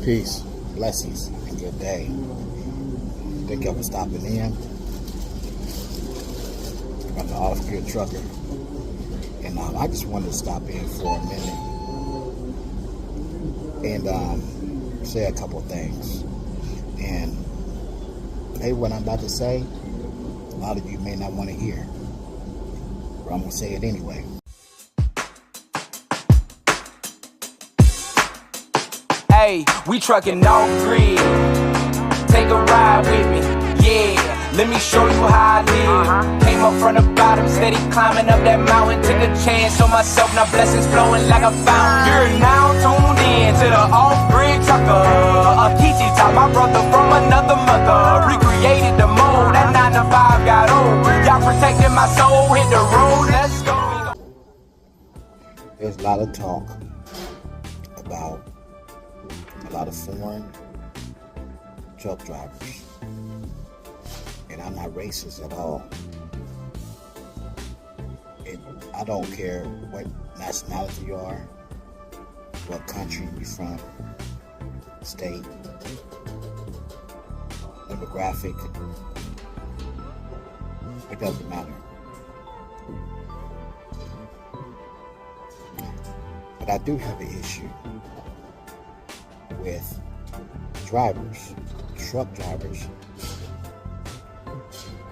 Peace, blessings, and good day. Thank y'all for stopping in. I'm the off-grid trucker, and I just wanted to stop in for a minute and say a couple things. And maybe what I'm about to say, a lot of you may not want to hear, but I'm gonna say it anyway. Hey, we trucking off grid. Take a ride with me, yeah. Let me show you how I live. Came up from the bottom, steady climbing up that mountain. Took a chance on myself, now blessings flowing like a fountain. You're now tuned in to the off-grid trucker. A Kichi taught my brother from another mother. Recreated the mode, that 9 to 5 got old. Y'all protected my soul, hit the road, let's go. There's a lot of talk about a lot of foreign truck drivers, and I'm not racist at all. I don't care what nationality you are, what country you're from, state, demographic. It doesn't matter. But I do have an issue with drivers, truck drivers,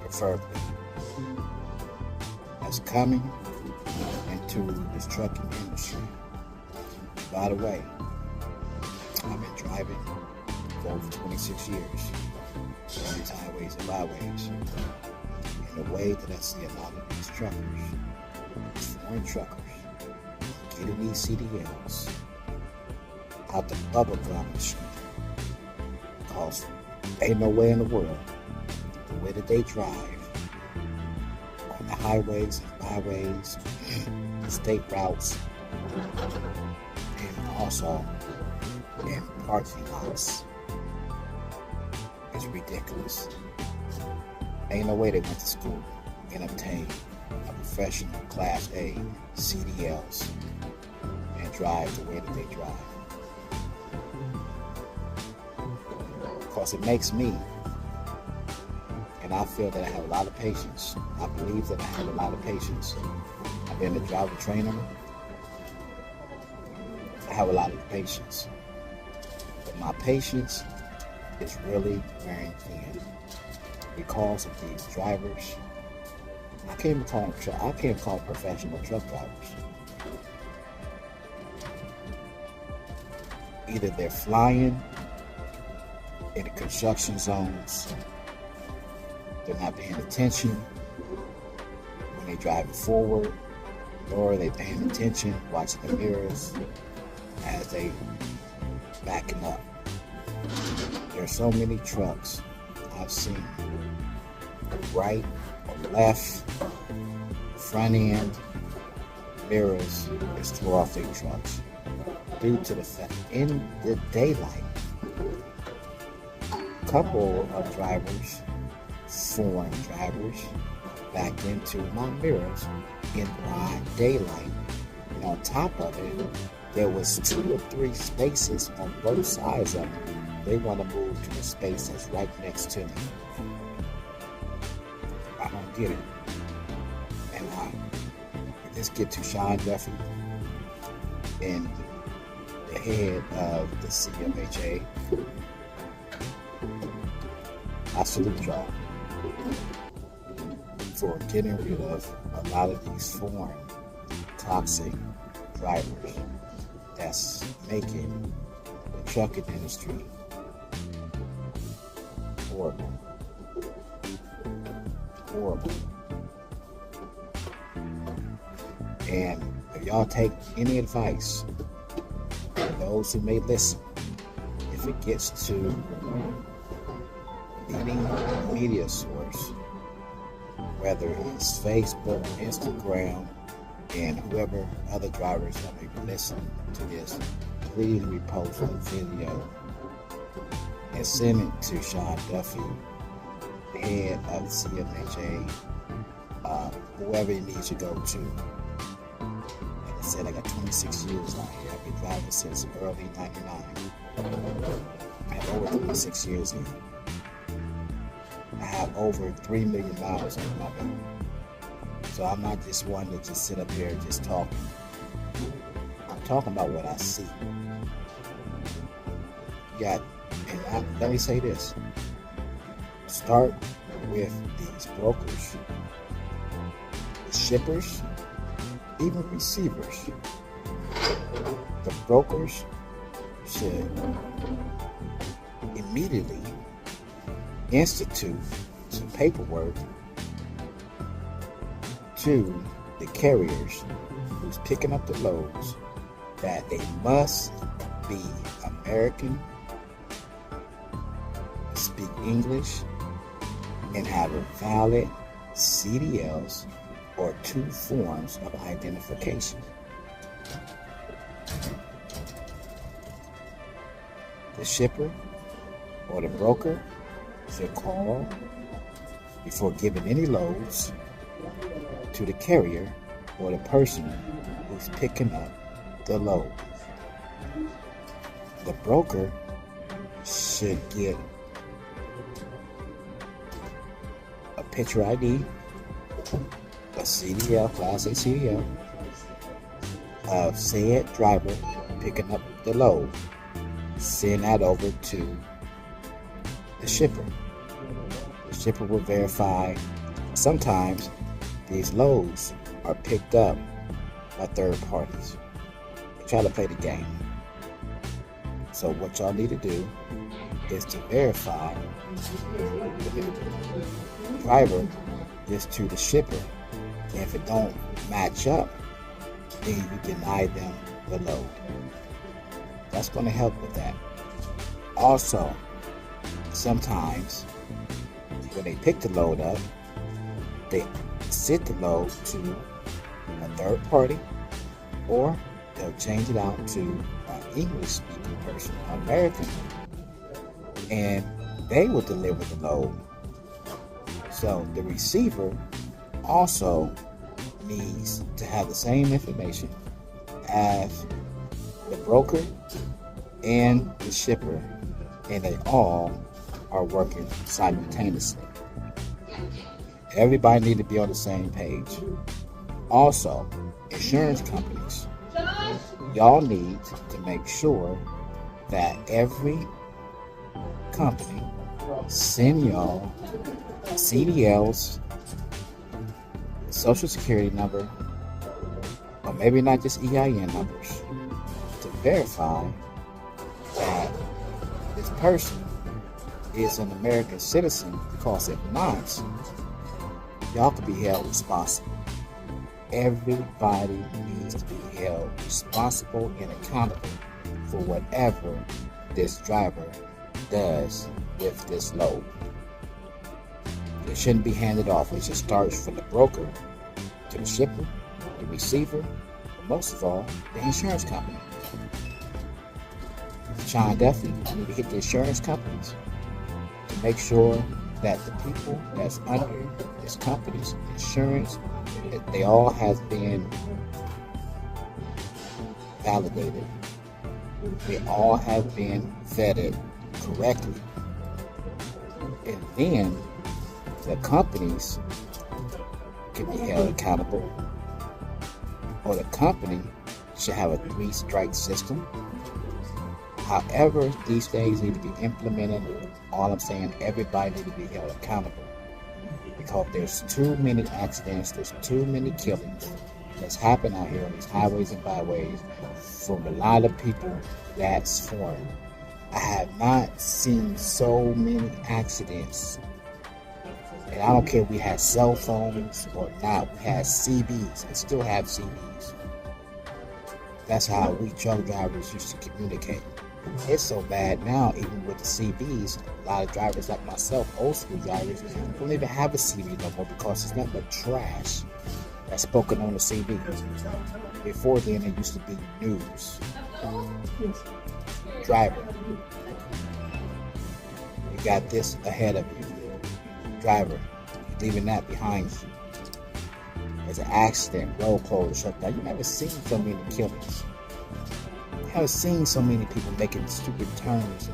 preferably, that's coming into this trucking industry. By the way, I've been driving for over 26 years on these highways and byways. And the way that I see a lot of these truckers, these foreign truckers, getting these CDLs out the bubble gum machine, because ain't no way in the world the way that they drive on the highways and byways, state routes, and also in parking lots is ridiculous. Ain't no way they went to school and obtained a professional Class A CDLs and drive the way that they drive. Because it makes me, and I feel that I have a lot of patience. I believe that I have a lot of patience. I've been a driver trainer. I have a lot of patience. But my patience is really wearing thin because of these drivers. I can't even call them professional truck drivers. Either they're flying in the construction zones, they're not paying attention when they're driving forward, nor are they paying attention watching the mirrors as they backing up. There's so many trucks I've seen, right or left, front end mirrors is tore off their trucks due to the fact in the daylight, a couple of drivers, foreign drivers, backed into my mirrors in broad daylight. And on top of it, there was 2 or 3 spaces on both sides of it. They want to move to the space that's right next to me. I don't get it. And let's get to Sean Duffy and the head of the CMHA. I salute y'all for getting rid of a lot of these foreign toxic drivers that's making the trucking industry horrible. Horrible. And if y'all take any advice, for those who may listen, if it gets to any media source, whether it's Facebook, Instagram, and whoever other drivers that may be listening to this, please repost the video and send it to Sean Duffy, the head of the CMHA, whoever it needs to go to. Like I said, I got 26 years out here. I've been driving since early '99. 26 years in. I have over 3 million miles under my belt. So I'm not just one to just sit up here and just talk. I'm talking about what I see. Let me say this. Start with these brokers, the shippers, even receivers. The brokers should immediately institute some paperwork to the carriers who's picking up the loads that they must be American, speak English, and have a valid CDLs or 2 forms of identification. The shipper or the broker should call before giving any loads to the carrier or the person who's picking up the load. The broker should get a picture ID, a CDL, Class A CDL, of said driver picking up the load. Send that over to the shipper. The shipper will verify. Sometimes these loads are picked up by third parties. They try to play the game. So what y'all need to do is to verify the driver is to the shipper. And if it don't match up, then you deny them the load. That's going to help with that. Also, sometimes when they pick the load up, they send the load to a third party, or they'll change it out to an English-speaking person, an American, and they will deliver the load. So the receiver also needs to have the same information as the broker and the shipper, and they all are working simultaneously. Everybody need to be on the same page. Also, insurance companies, y'all need to make sure that every company send y'all CDLs, social security number, or maybe not just EIN numbers, to verify that this person is an American citizen, because if not, y'all could be held responsible. Everybody needs to be held responsible and accountable for whatever this driver does with this load. It shouldn't be handed off. It should start from the broker to the shipper, the receiver, but most of all, the insurance company. Sean Duffy, I need to hit the insurance companies to make sure that the people that's under this company's insurance, that they all have been validated. They all have been vetted correctly. And then the companies can be held accountable, or the company should have a 3-strike system. However, these things need to be implemented. All I'm saying, everybody needs to be held accountable, because there's too many accidents, there's too many killings that's happened out here on these highways and byways from a lot of people that's foreign. I have not seen so many accidents, and I don't care if we had cell phones or not. We had CBs and still have CBs. That's how we truck drivers used to communicate. It's so bad now, even with the CBs, a lot of drivers like myself, old school drivers, don't even have a CB no more, because it's nothing but trash that's spoken on the CB. Before then, it used to be news. Driver, you got this ahead of you. Driver, leaving that behind you. There's an accident, road closed, shut down. You never seen so many killings. I haven't seen so many people making stupid turns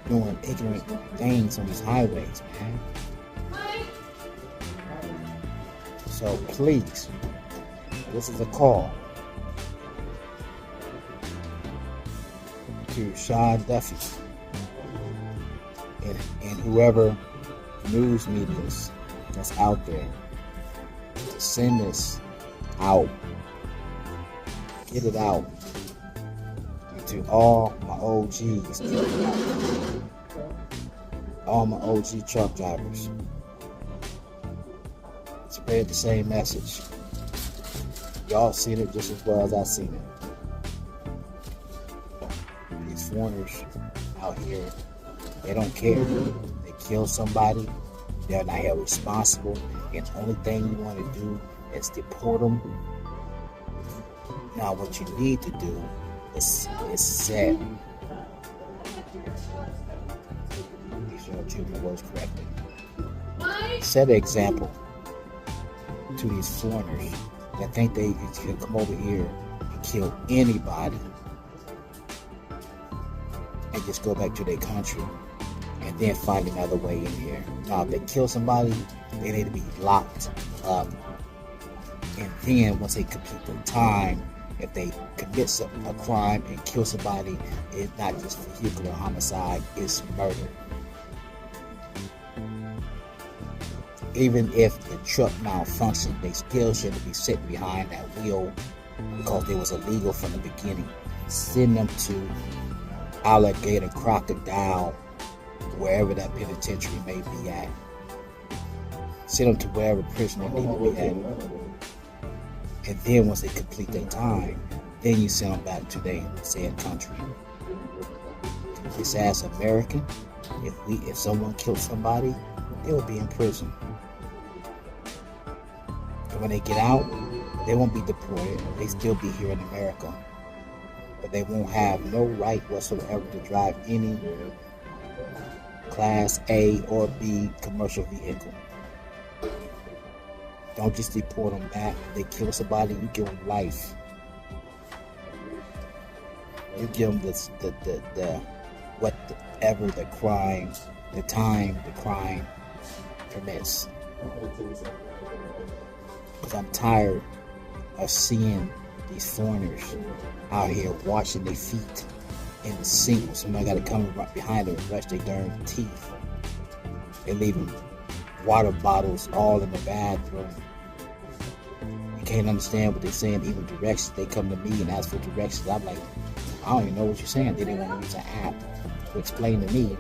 doing ignorant things on these highways, man. So please, this is a call to Sean Duffy and whoever news medias that's out there to send this out, get it out, and to all my OGs, get it out. All my OG truck drivers, spread the same message. Y'all seen it just as well as I seen it. These foreigners out here, they don't care. They kill somebody, they're not held responsible, and the only thing you want to do is deport them. Now what you need to do is set, make sure I choose my words correctly, set an example to these foreigners that think they can come over here and kill anybody and just go back to their country and then find another way in here. Now, if they kill somebody, they need to be locked up. And then once they complete their time, if they commit a crime and kill somebody, it's not just vehicular homicide, it's murder. Even if the truck malfunctioned, they still shouldn't be sitting behind that wheel because it was illegal from the beginning. Send them to alligator, crocodile, wherever that penitentiary may be at. Send them to wherever prison they need to be at. And then once they complete their time, then you send them back to their said country. This as American, if someone killed somebody, they will be in prison. And when they get out, they won't be deported. They still be here in America. But they won't have no right whatsoever to drive any Class A or B commercial vehicle. Don't just deport them back. If they kill somebody, you give them life. You give them whatever the crime, the time the crime permits. Because I'm tired of seeing these foreigners out here washing their feet in the sink. Somebody got to come right behind them and brush their darn teeth. They're leaving water bottles all in the bathroom. You can't understand what they're saying, even directions. They come to me and ask for directions. I'm like, I don't even know what you're saying. They didn't want to use an app to explain to me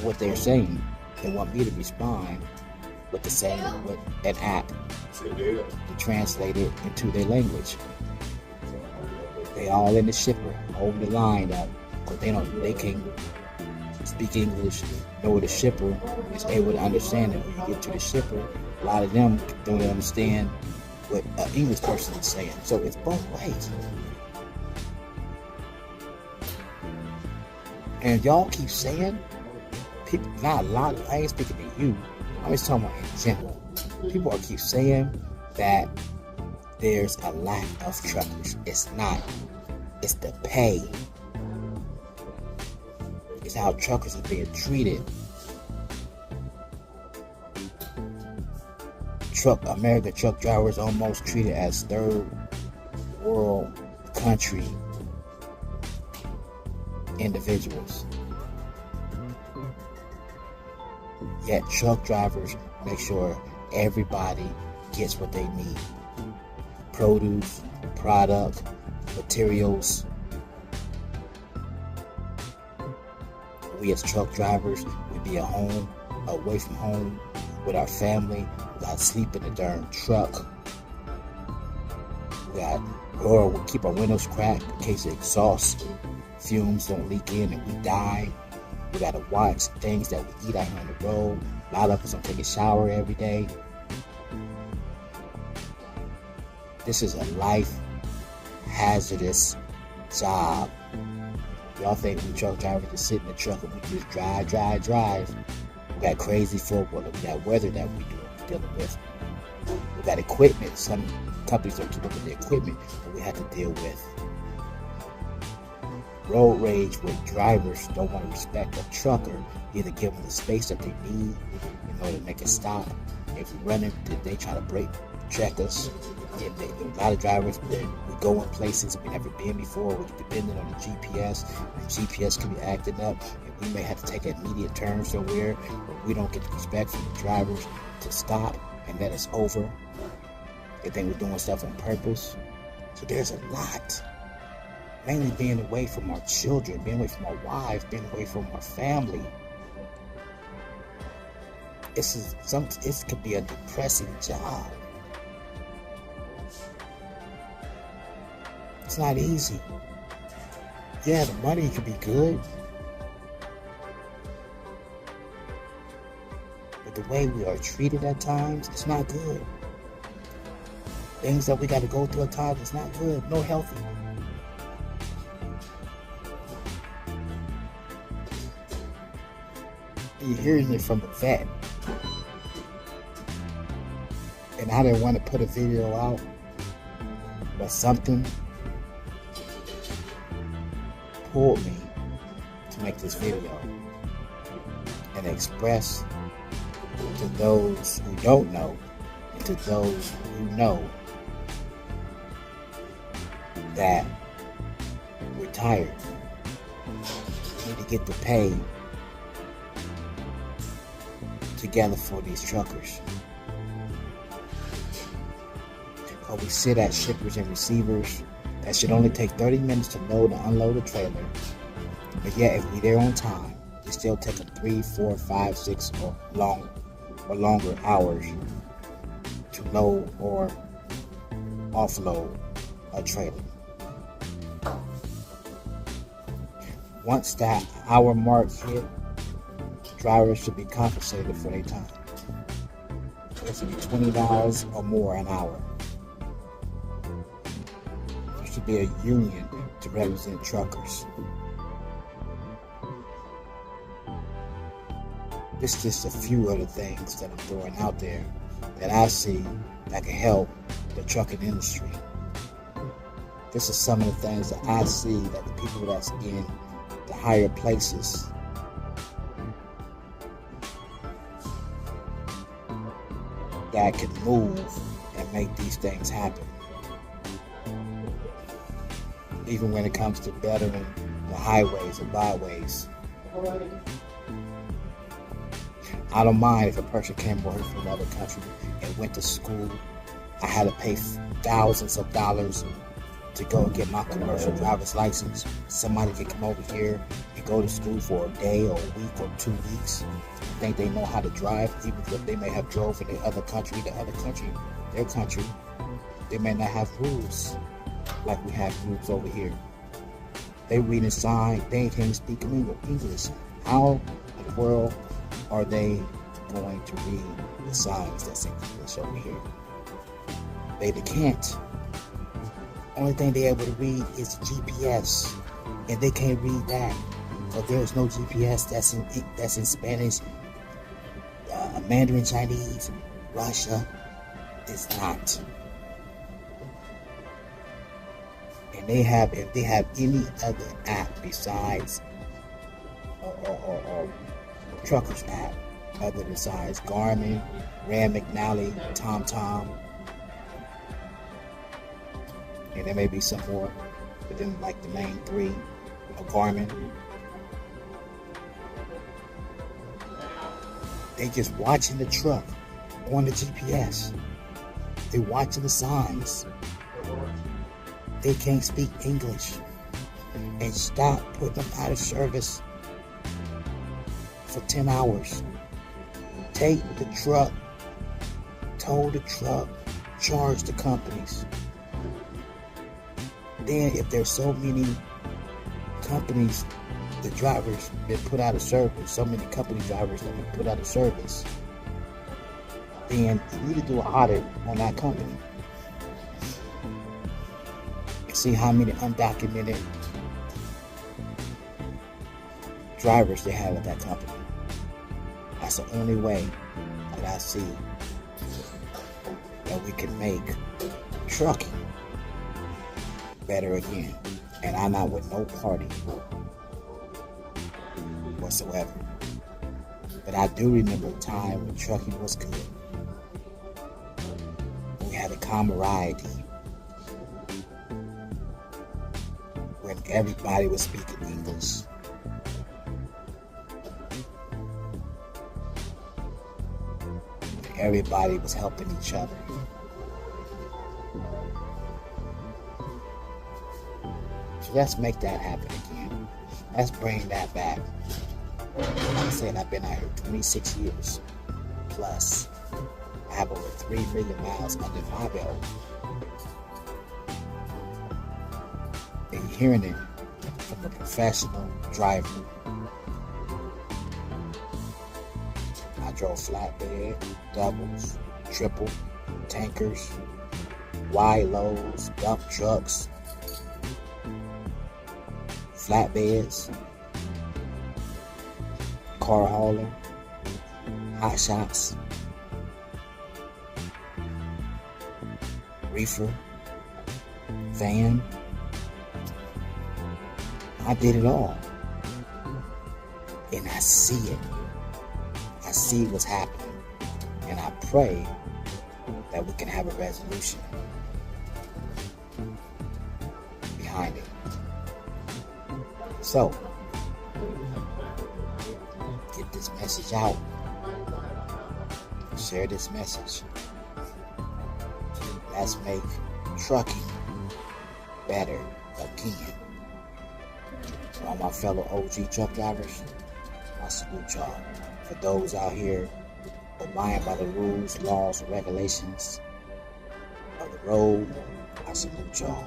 what they're saying. They want me to respond with the same, with an app to translate it into their language. They all in the shipper, over the line up, because they can't speak English, nor the shipper is able to understand it. When you get to the shipper, a lot of them don't understand what an English person is saying. So it's both ways. And y'all keep saying, people, not a lot, I ain't speaking to you, I'm just talking about in general. People are keep saying that there's a lack of truckers. It's not. It's the pay. It's how truckers are being treated. American truck drivers almost treated as third world country individuals. Yet truck drivers make sure everybody gets what they need. Produce, product, materials. We as truck drivers, we be at home, away from home, with our family. We got to sleep in the darn truck. We'll keep our windows cracked in case the exhaust fumes don't leak in and we die. We got to watch things that we eat out here on the road. A lot of us don't take a shower every day. This is a life hazardous job. Y'all think we truck drivers just sit in the truck and we just drive. We got crazy football. We got weather that we're dealing with. We got equipment. Some companies don't keep up with the equipment that we have to deal with. road rage where drivers don't want to respect a trucker, either give them the space that they need in order to make it stop. If we run it, they try to brake check us. A lot of drivers, we go in places we've never been before. We're dependent on the GPS. The GPS can be acting up, and we may have to take an immediate turn somewhere where we don't get the respect from the drivers to stop and let us over. They think we're doing stuff on purpose. So there's a lot. Mainly being away from our children, being away from our wives, being away from our family. It could be a depressing job. It's not easy. Yeah, the money could be good, but the way we are treated at times, it's not good. Things that we got to go through at times, it's not good, no healthy. You're hearing it from the vet. And I didn't want to put a video out, but something pulled me to make this video and express to those who don't know and to those who know that we're tired. We need to get the pay together for these truckers. Or we sit at shippers and receivers that should only take 30 minutes to load and unload a trailer. But yet, if we're there on time, it still takes 3, 4, 5, 6 or longer hours to load or offload a trailer. Once that hour mark hit, drivers should be compensated for their time. It should be $20 or more an hour. There should be a union to represent truckers. This is just a few of the things that I'm throwing out there that I see that can help the trucking industry. This is some of the things that I see that the people that's in the higher places that can move and make these things happen. Even when it comes to bettering the highways and byways. I don't mind if a person came over from another country and went to school. I had to pay thousands of dollars to go get my commercial driver's license. Somebody can come over here and go to school for a day or a week or 2 weeks. Think they know how to drive, even if they may have drove in their country, they may not have rules like we have rules over here. They read a sign, they can't speak English. How in the world are they going to read the signs that's in English over here? They can't. Only thing they're able to read is GPS, and they can't read that. So there's no GPS that's in Spanish, Mandarin Chinese, Russia. It's not. And if they have any other app besides or truckers app, other besides Garmin, Rand McNally, TomTom, and there may be some more, but then like the main three, Garmin. They just watching the truck on the GPS. They watching the signs. They can't speak English. And stop putting them out of service for 10 hours. Take the truck, tow the truck, charge the companies. Then if there's so many companies, the drivers been put out of service, so many company drivers that been put out of service, then you need to do an audit on that company. See how many undocumented drivers they have at that company. That's the only way that I see that we can make trucking better again. And I'm not with no party whatsoever. But I do remember a time when trucking was good. We had a camaraderie. When everybody was speaking English. Everybody was helping each other. So let's make that happen again. Let's bring that back. Like I said, I've been out here 26 years plus. I have over 3 million miles under my belt. And hearing it from a professional driver. I drove flatbed, doubles, triple, tankers, wide loads, dump trucks, flatbeds, car hauler, hot shots, reefer, van. I did it all. And I see it. I see what's happening. And I pray that we can have a resolution behind it. So, get this message out. Share this message. Let's make trucking better again. For all my fellow OG truck drivers, I salute y'all. For those out here abiding by the rules, laws, and regulations of the road, I salute y'all.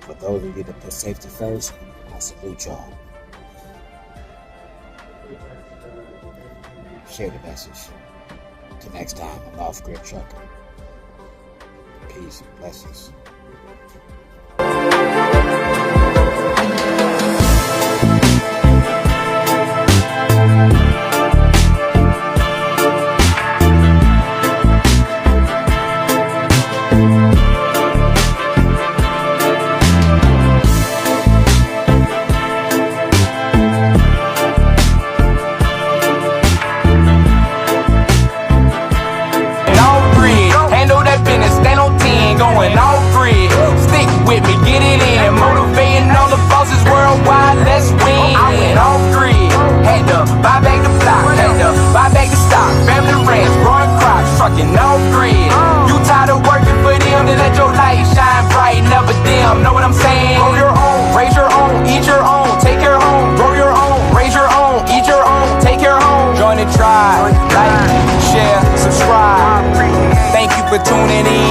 For those of you that put safety first, I salute y'all. Share the message. Till next time, I'm Off Grid Trucker. Peace and blessings. Going off grid, stick with me, get it in. Motivating all the bosses worldwide, let's win. Off grid, had to buy back the block, had to buy back the stock. Family ranch, growing crops, trucking off grid. You tired of working for them, then let your light shine bright, never dim. Know what I'm saying? Grow your own, raise your own, eat your own, take your home. Grow your own, raise your own, eat your own, take your home. Join the tribe, like, share, subscribe. Thank you for tuning in.